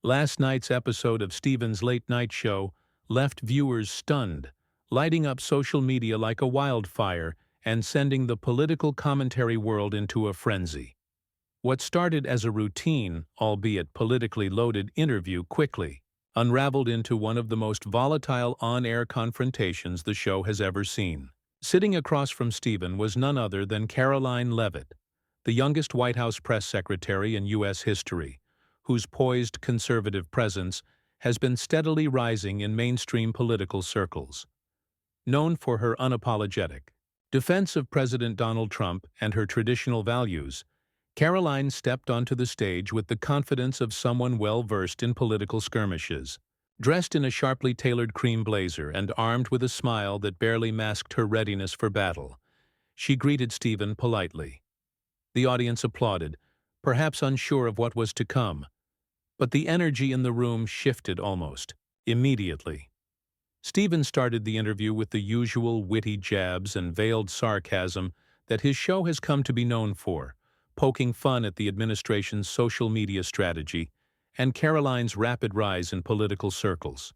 Last night's episode of Steven's Late Night Show left viewers stunned, lighting up social media like a wildfire and sending the political commentary world into a frenzy. What started as a routine, albeit politically loaded interview quickly unraveled into one of the most volatile on-air confrontations the show has ever seen. Sitting across from Steven was none other than Karoline Leavitt, the youngest White House press secretary in U.S. history, whose poised conservative presence has been steadily rising in mainstream political circles. Known for her unapologetic defense of President Donald Trump and her traditional values, Karoline stepped onto the stage with the confidence of someone well-versed in political skirmishes. Dressed in a sharply tailored cream blazer and armed with a smile that barely masked her readiness for battle, she greeted Steven politely. The audience applauded, perhaps unsure of what was to come, but the energy in the room shifted almost immediately. Steven started the interview with the usual witty jabs and veiled sarcasm that his show has come to be known for, poking fun at the administration's social media strategy and Karoline's rapid rise in political circles.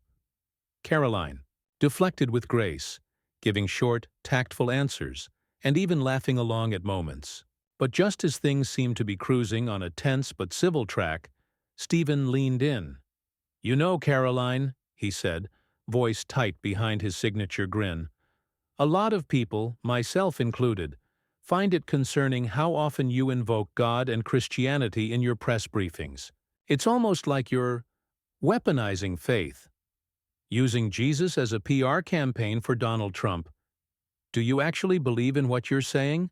Karoline deflected with grace, giving short, tactful answers, and even laughing along at moments. But just as things seemed to be cruising on a tense but civil track, Steven leaned in. "You know, Karoline," he said, voice tight behind his signature grin, "a lot of people, myself included, find it concerning how often you invoke God and Christianity in your press briefings. It's almost like you're weaponizing faith, using Jesus as a PR campaign for Donald Trump. Do you actually believe in what you're saying?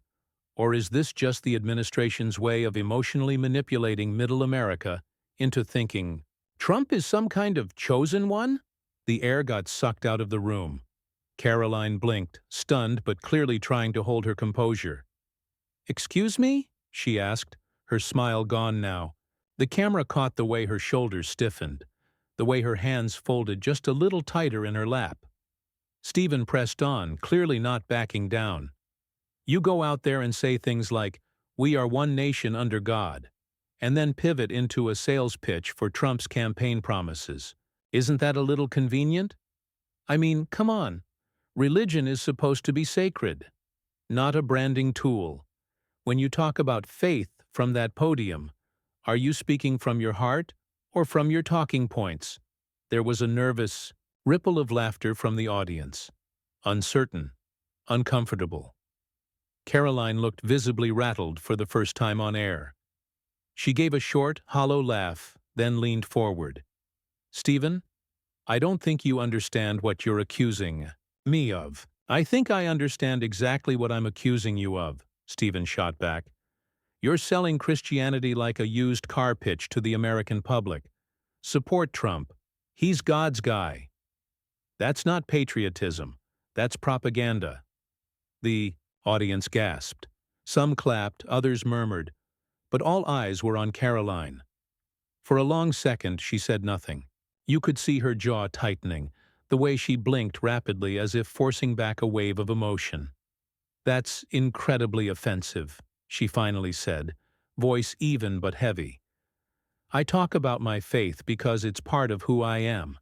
Or is this just the administration's way of emotionally manipulating middle America into thinking Trump is some kind of chosen one?" The air got sucked out of the room. Karoline blinked, stunned but clearly trying to hold her composure. "Excuse me?" she asked, her smile gone now. The camera caught the way her shoulders stiffened, the way her hands folded just a little tighter in her lap. Steven pressed on, clearly not backing down. "You go out there and say things like, 'We are one nation under God,' and then pivot into a sales pitch for Trump's campaign promises. Isn't that a little convenient? I mean, come on. Religion is supposed to be sacred, not a branding tool. When you talk about faith from that podium, are you speaking from your heart or from your talking points?" There was a nervous ripple of laughter from the audience. Uncertain, uncomfortable. Karoline looked visibly rattled for the first time on air. She gave a short, hollow laugh, then leaned forward. "Steven, I don't think you understand what you're accusing me of." "I think I understand exactly what I'm accusing you of," Steven shot back. "You're selling Christianity like a used car pitch to the American public. Support Trump. He's God's guy." "That's not patriotism. That's propaganda." The audience gasped. Some clapped, others murmured, but all eyes were on Karoline. For a long second, she said nothing. You could see her jaw tightening, the way she blinked rapidly as if forcing back a wave of emotion. "That's incredibly offensive," she finally said, voice even but heavy. "I talk about my faith because it's part of who I am.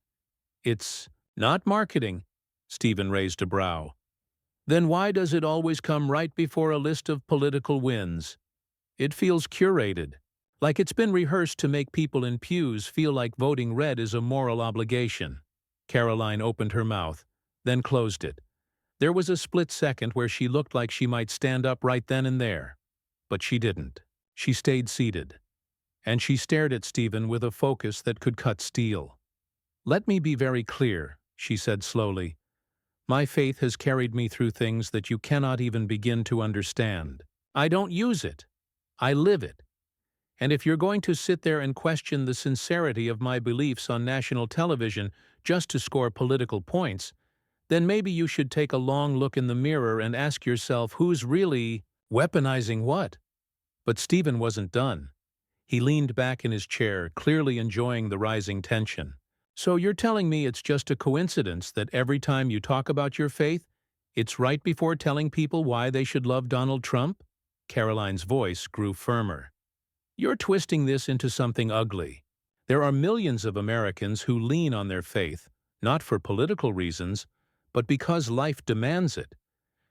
It's not marketing." Steven raised a brow. "Then why does it always come right before a list of political wins? It feels curated, like it's been rehearsed to make people in pews feel like voting red is a moral obligation." Karoline opened her mouth, then closed it. There was a split second where she looked like she might stand up right then and there. But she didn't. She stayed seated. And she stared at Steven with a focus that could cut steel. "Let me be very clear," she said slowly. "My faith has carried me through things that you cannot even begin to understand. I don't use it. I live it. And if you're going to sit there and question the sincerity of my beliefs on national television just to score political points, then maybe you should take a long look in the mirror and ask yourself who's really weaponizing what." But Steven wasn't done. He leaned back in his chair, clearly enjoying the rising tension. "So you're telling me it's just a coincidence that every time you talk about your faith, it's right before telling people why they should love Donald Trump?" Karoline's voice grew firmer. "You're twisting this into something ugly. There are millions of Americans who lean on their faith, not for political reasons, but because life demands it,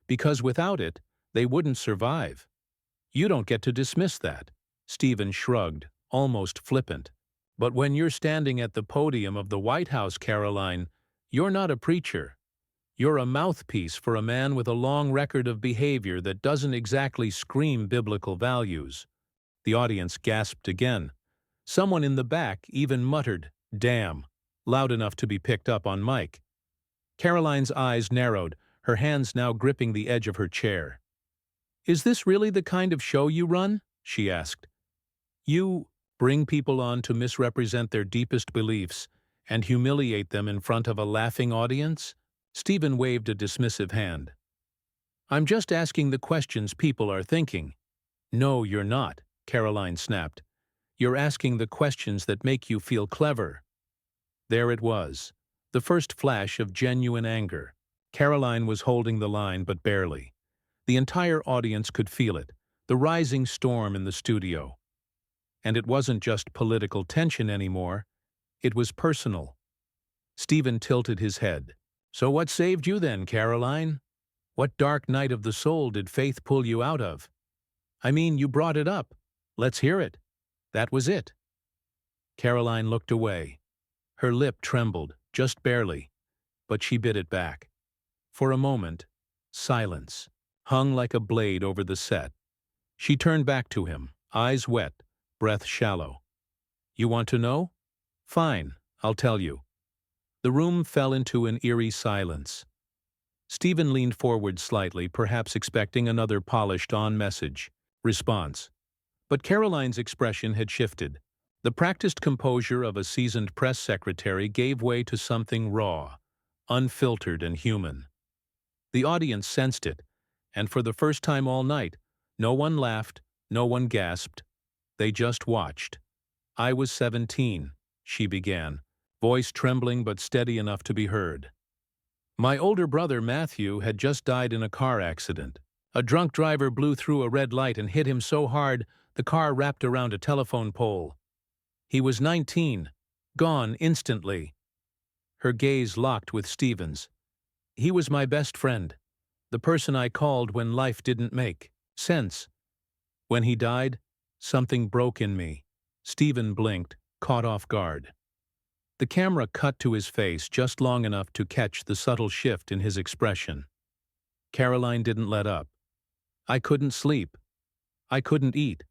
because without it, they wouldn't survive. You don't get to dismiss that. Stephen shrugged, almost flippant. But when you're standing at the podium of the White House, Karoline, you're not a preacher. You're a mouthpiece for a man with a long record of behavior that doesn't exactly scream biblical values. The audience gasped again. Someone in the back even muttered, "Damn," loud enough to be picked up on mic. Caroline's eyes narrowed, her hands now gripping the edge of her chair. "Is this really the kind of show you run?" she asked. "You bring people on to misrepresent their deepest beliefs and humiliate them in front of a laughing audience?" Stephen waved a dismissive hand. "I'm just asking the questions people are thinking." "No, you're not," Karoline snapped. "You're asking the questions that make you feel clever." There it was, the first flash of genuine anger. Karoline was holding the line, but barely. The entire audience could feel it, the rising storm in the studio. And it wasn't just political tension anymore, it was personal. Stephen tilted his head. "So what saved you then, Karoline? What dark night of the soul did faith pull you out of? I mean, you brought it up. Let's hear it." That was it. Karoline looked away. Her lip trembled, just barely, but she bit it back. For a moment, silence hung like a blade over the set. She turned back to him, eyes wet, breath shallow. "You want to know? Fine, I'll tell you." The room fell into an eerie silence. Stephen leaned forward slightly, perhaps expecting another polished-on response. But Karoline's expression had shifted. The practiced composure of a seasoned press secretary gave way to something raw, unfiltered and human. The audience sensed it, and for the first time all night, no one laughed, no one gasped. They just watched. "I was 17, she began, voice trembling but steady enough to be heard. "My older brother, Matthew, had just died in a car accident. A drunk driver blew through a red light and hit him so hard the car wrapped around a telephone pole. He was 19, gone instantly." Her gaze locked with Stephen's. "He was my best friend, the person I called when life didn't make sense. When he died, something broke in me." Stephen blinked, caught off guard. The camera cut to his face just long enough to catch the subtle shift in his expression. Karoline didn't let up. "I couldn't sleep. I couldn't eat.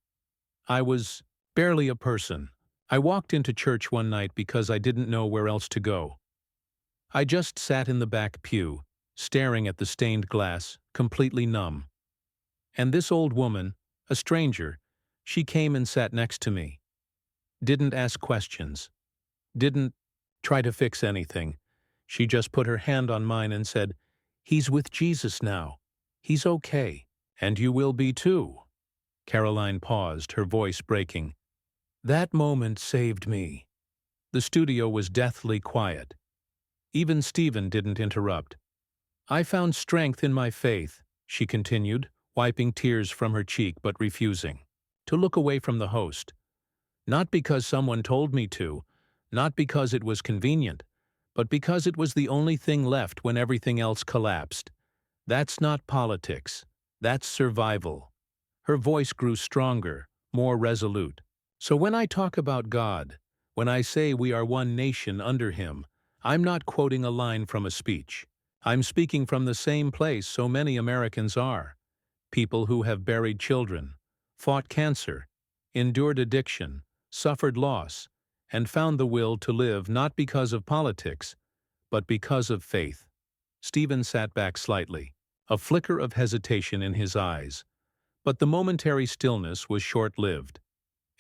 I was barely a person. I walked into church one night because I didn't know where else to go. I just sat in the back pew, staring at the stained glass, completely numb. And this old woman, a stranger, she came and sat next to me. Didn't ask questions. Didn't try to fix anything. She just put her hand on mine and said, 'He's with Jesus now. He's okay. And you will be too.'" Karoline paused, her voice breaking. "That moment saved me." The studio was deathly quiet. Even Stephen didn't interrupt. "I found strength in my faith," she continued, wiping tears from her cheek but refusing to look away from the host. "Not because someone told me to, not because it was convenient, but because it was the only thing left when everything else collapsed. That's not politics. That's survival." Her voice grew stronger, more resolute. "So when I talk about God, when I say we are one nation under Him, I'm not quoting a line from a speech. I'm speaking from the same place so many Americans are. People who have buried children, fought cancer, endured addiction, suffered loss, and found the will to live not because of politics, but because of faith." Stephen sat back slightly, a flicker of hesitation in his eyes. But the momentary stillness was short-lived.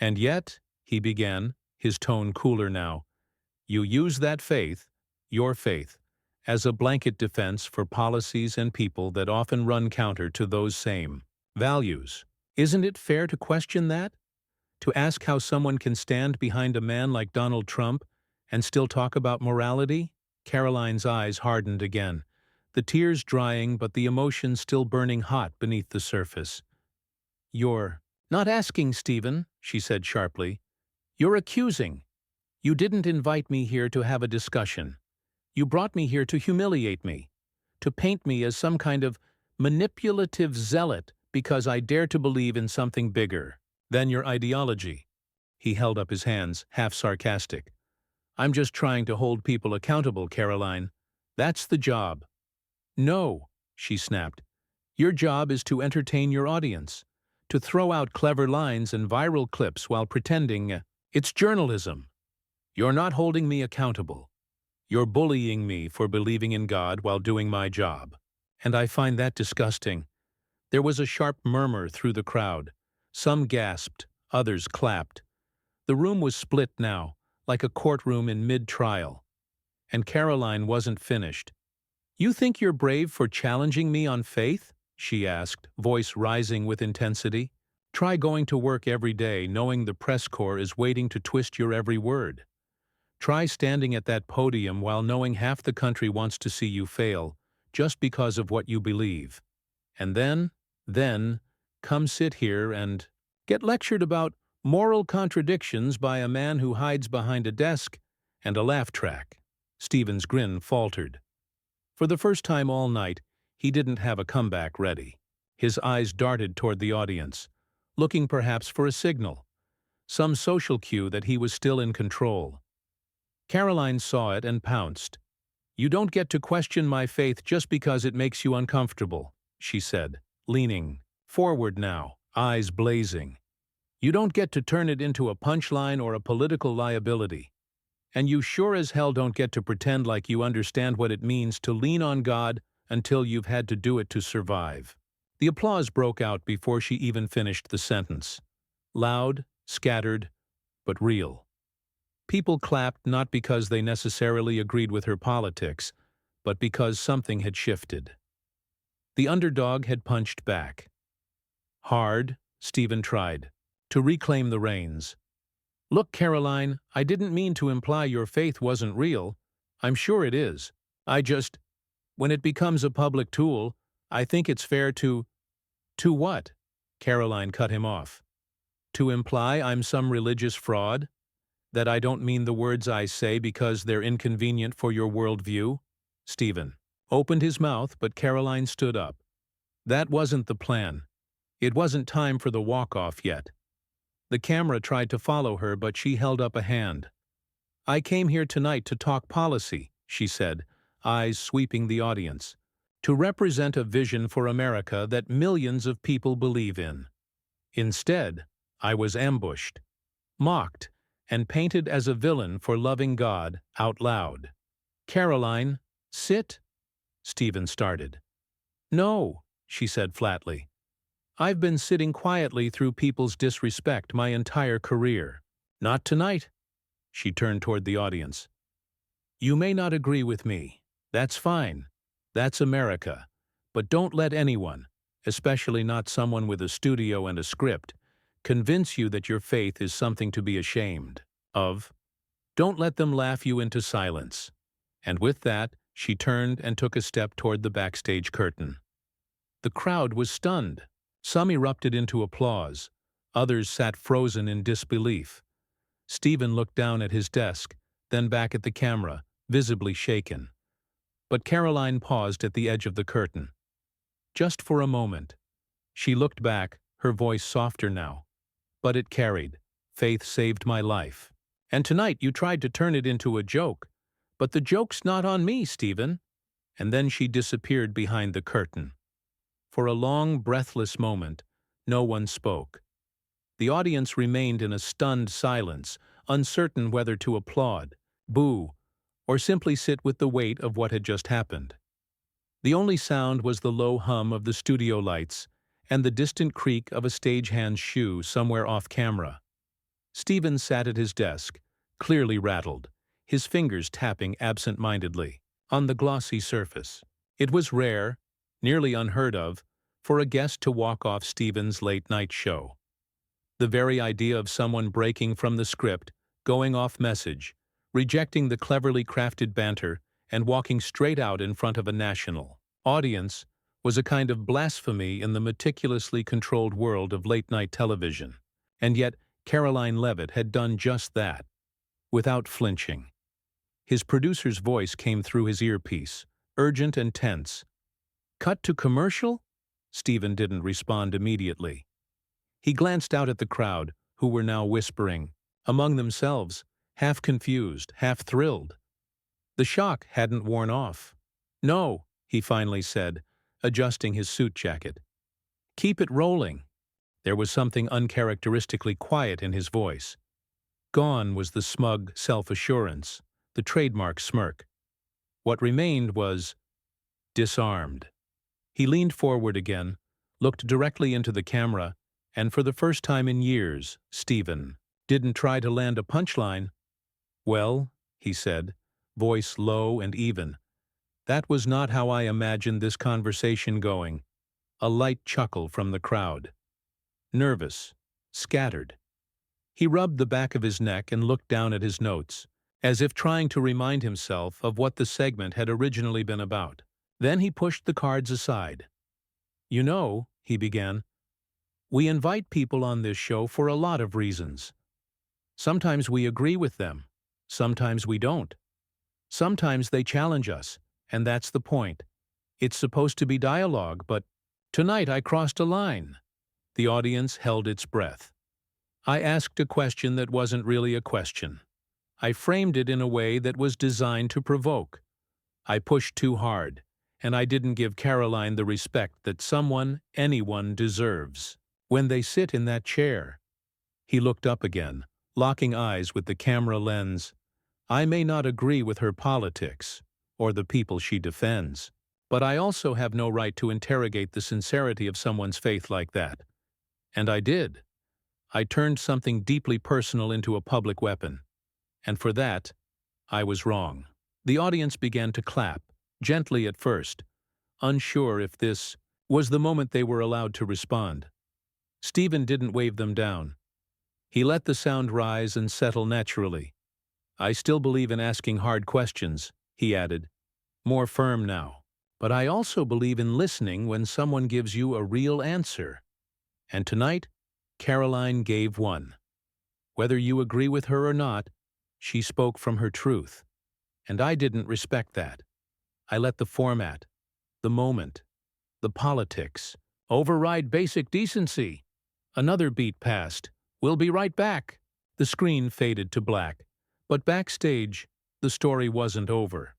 "And yet," he began, his tone cooler now, "you use that faith, your faith, as a blanket defense for policies and people that often run counter to those same values. Isn't it fair to question that? To ask how someone can stand behind a man like Donald Trump and still talk about morality?" Karoline's eyes hardened again, the tears drying but the emotion still burning hot beneath the surface. "You're not asking, Stephen," she said sharply. "You're accusing. You didn't invite me here to have a discussion. You brought me here to humiliate me, to paint me as some kind of manipulative zealot because I dare to believe in something bigger than your ideology." He held up his hands, half sarcastic. "I'm just trying to hold people accountable, Karoline. That's the job." "No," she snapped. "Your job is to entertain your audience, to throw out clever lines and viral clips while pretending it's journalism. You're not holding me accountable. You're bullying me for believing in God while doing my job. And I find that disgusting." There was a sharp murmur through the crowd. Some gasped, others clapped. The room was split now, like a courtroom in mid-trial. And Karoline wasn't finished. "You think you're brave for challenging me on faith?" she asked, voice rising with intensity. "Try going to work every day knowing the press corps is waiting to twist your every word. Try standing at that podium while knowing half the country wants to see you fail, just because of what you believe. And then, come sit here and get lectured about moral contradictions by a man who hides behind a desk and a laugh track." Stephen's grin faltered. For the first time all night, he didn't have a comeback ready. His eyes darted toward the audience, looking perhaps for a signal, some social cue that he was still in control. Karoline saw it and pounced. "You don't get to question my faith just because it makes you uncomfortable," she said, leaning forward now, eyes blazing. "You don't get to turn it into a punchline or a political liability. And you sure as hell don't get to pretend like you understand what it means to lean on God until you've had to do it to survive." The applause broke out before she even finished the sentence. Loud, scattered, but real. People clapped not because they necessarily agreed with her politics, but because something had shifted. The underdog had punched back. Hard, Stephen tried, to reclaim the reins. "Look, Karoline, I didn't mean to imply your faith wasn't real. I'm sure it is. When it becomes a public tool, I think it's fair to—" "To what?" Karoline cut him off. "To imply I'm some religious fraud? That I don't mean the words I say because they're inconvenient for your worldview?" Stephen opened his mouth, but Karoline stood up. That wasn't the plan. It wasn't time for the walk-off yet. The camera tried to follow her, but she held up a hand. "I came here tonight to talk policy," she said, eyes sweeping the audience. "To represent a vision for America that millions of people believe in." Instead, I was ambushed, mocked, and painted as a villain for loving God out loud. "Karoline, sit," Stephen started. "No," she said flatly. "I've been sitting quietly through people's disrespect my entire career. Not tonight." She turned toward the audience. "You may not agree with me. That's fine. That's America. But don't let anyone, especially not someone with a studio and a script, convince you that your faith is something to be ashamed of. Don't let them laugh you into silence." And with that, she turned and took a step toward the backstage curtain. The crowd was stunned. Some erupted into applause. Others sat frozen in disbelief. Stephen looked down at his desk, then back at the camera, visibly shaken. But Karoline paused at the edge of the curtain. Just for a moment. She looked back, her voice softer now. But it carried. "Faith saved my life. And tonight you tried to turn it into a joke. But the joke's not on me, Stephen." And then she disappeared behind the curtain. For a long, breathless moment, no one spoke. The audience remained in a stunned silence, uncertain whether to applaud, boo, or simply sit with the weight of what had just happened. The only sound was the low hum of the studio lights and the distant creak of a stagehand's shoe somewhere off camera. Stephen sat at his desk, clearly rattled, his fingers tapping absent-mindedly on the glossy surface. It was rare, nearly unheard of, for a guest to walk off Stephen's late-night show. The very idea of someone breaking from the script, going off message, rejecting the cleverly crafted banter, and walking straight out in front of a national audience was a kind of blasphemy in the meticulously controlled world of late-night television. And yet Karoline Leavitt had done just that. without flinching. His producer's voice came through his earpiece, urgent and tense. "Cut to commercial?" Stephen didn't respond immediately. He glanced out at the crowd, who were now whispering, among themselves, half confused, half thrilled. The shock hadn't worn off. "No," he finally said, adjusting his suit jacket. "Keep it rolling." There was something uncharacteristically quiet in his voice. Gone was the smug self-assurance, the trademark smirk. What remained was disarmed. He leaned forward again, looked directly into the camera, and for the first time in years, Stephen didn't try to land a punchline. "Well," he said, voice low and even, "that was not how I imagined this conversation going." A light chuckle from the crowd. Nervous, scattered. He rubbed the back of his neck and looked down at his notes, as if trying to remind himself of what the segment had originally been about. Then he pushed the cards aside. "You know," he began, "we invite people on this show for a lot of reasons. Sometimes we agree with them. Sometimes we don't. Sometimes they challenge us, and that's the point. It's supposed to be dialogue, but tonight I crossed a line." The audience held its breath. "I asked a question that wasn't really a question. I framed it in a way that was designed to provoke. I pushed too hard, and I didn't give Karoline the respect that someone, anyone, deserves. When they sit in that chair." He looked up again, locking eyes with the camera lens. "I may not agree with her politics, or the people she defends, but I also have no right to interrogate the sincerity of someone's faith like that. And I did. I turned something deeply personal into a public weapon. And for that, I was wrong." The audience began to clap, gently at first, unsure if this was the moment they were allowed to respond. Stephen didn't wave them down. He let the sound rise and settle naturally. "I still believe in asking hard questions," he added, more firm now. "But I also believe in listening when someone gives you a real answer. And tonight, Karoline gave one. Whether you agree with her or not, she spoke from her truth. And I didn't respect that. I let the format, the moment, the politics, override basic decency." Another beat passed. "We'll be right back." The screen faded to black. But backstage, the story wasn't over.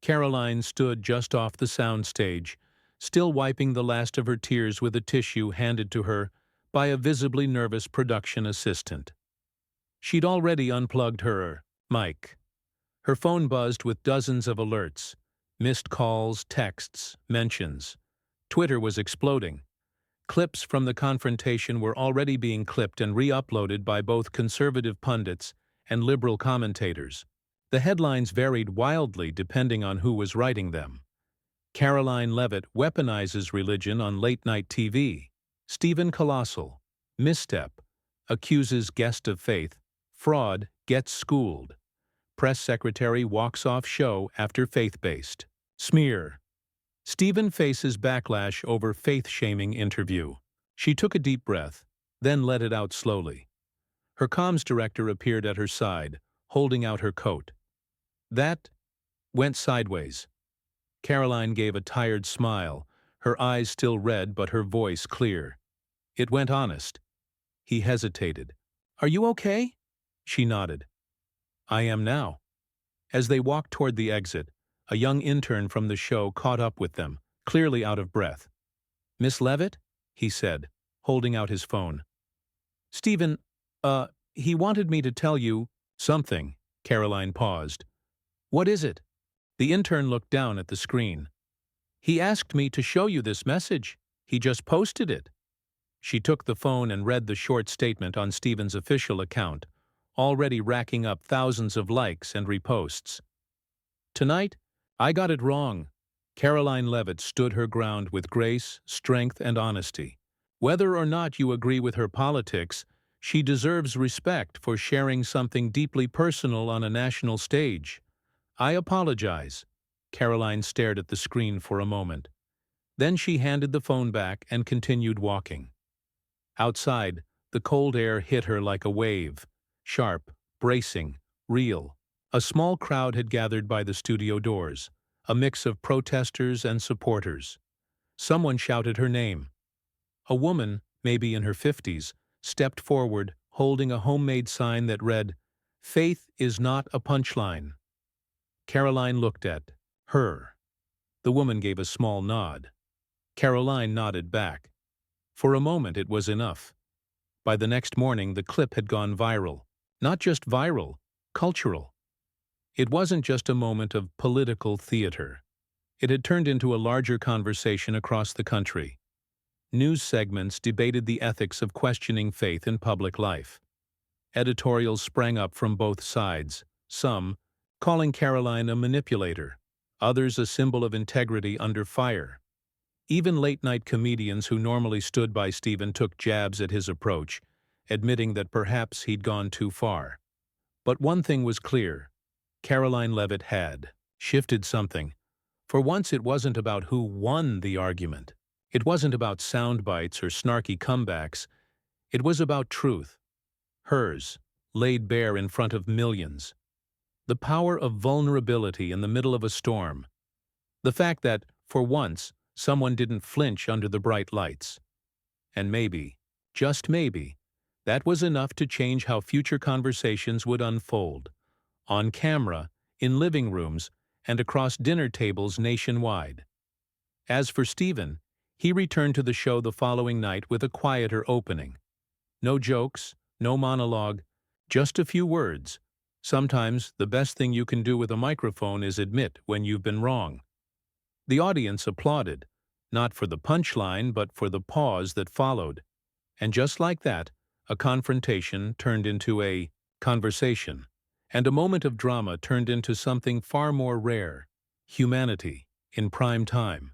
Karoline stood just off the soundstage, still wiping the last of her tears with a tissue handed to her by a visibly nervous production assistant. She'd already unplugged her mic. Her phone buzzed with dozens of alerts, missed calls, texts, mentions. Twitter was exploding. Clips from the confrontation were already being clipped and re-uploaded by both conservative pundits and liberal commentators. The headlines varied wildly depending on who was writing them. Karoline Leavitt weaponizes religion on late-night TV. Stephen Colossal, misstep, accuses guest of faith. Fraud gets schooled. Press secretary walks off show after faith-based. Smear. Stephen faces backlash over faith-shaming interview. She took a deep breath, then let it out slowly. Her comms director appeared at her side, holding out her coat. That went sideways. Karoline gave a tired smile, her eyes still red but her voice clear. It went honest. He hesitated. "Are you okay?" She nodded. "I am now." As they walked toward the exit, a young intern from the show caught up with them, clearly out of breath. "Miss Leavitt?" he said, holding out his phone. "Stephen, he wanted me to tell you something." Karoline paused. "What is it?" The intern looked down at the screen. "He asked me to show you this message. He just posted it." She took the phone and read the short statement on Stephen's official account, already racking up thousands of likes and reposts. "Tonight, I got it wrong." Karoline Leavitt stood her ground with grace, strength, and honesty. Whether or not you agree with her politics, she deserves respect for sharing something deeply personal on a national stage. "I apologize." Karoline stared at the screen for a moment. Then she handed the phone back and continued walking. Outside, the cold air hit her like a wave, sharp, bracing, real. A small crowd had gathered by the studio doors, a mix of protesters and supporters. Someone shouted her name. A woman, maybe in her 50s, stepped forward, holding a homemade sign that read, "Faith is not a punchline." Karoline looked at her. The woman gave a small nod. Karoline nodded back. For a moment it was enough. By the next morning the clip had gone viral. Not just viral, cultural. It wasn't just a moment of political theater. It had turned into a larger conversation across the country. News segments debated the ethics of questioning faith in public life. Editorials sprang up from both sides, some calling Karoline a manipulator, others a symbol of integrity under fire. Even late-night comedians who normally stood by Stephen took jabs at his approach, admitting that perhaps he'd gone too far. But one thing was clear. Karoline Leavitt had shifted something. For once it wasn't about who won the argument. It wasn't about sound bites or snarky comebacks. It was about truth. Hers, laid bare in front of millions. The power of vulnerability in the middle of a storm. The fact that, for once, someone didn't flinch under the bright lights. And maybe, just maybe, that was enough to change how future conversations would unfold. On camera, in living rooms, and across dinner tables nationwide. As for Stephen, he returned to the show the following night with a quieter opening. No jokes, no monologue, just a few words. Sometimes the best thing you can do with a microphone is admit when you've been wrong. The audience applauded, not for the punchline but for the pause that followed. And just like that, a confrontation turned into a conversation. And a moment of drama turned into something far more rare, humanity, in prime time.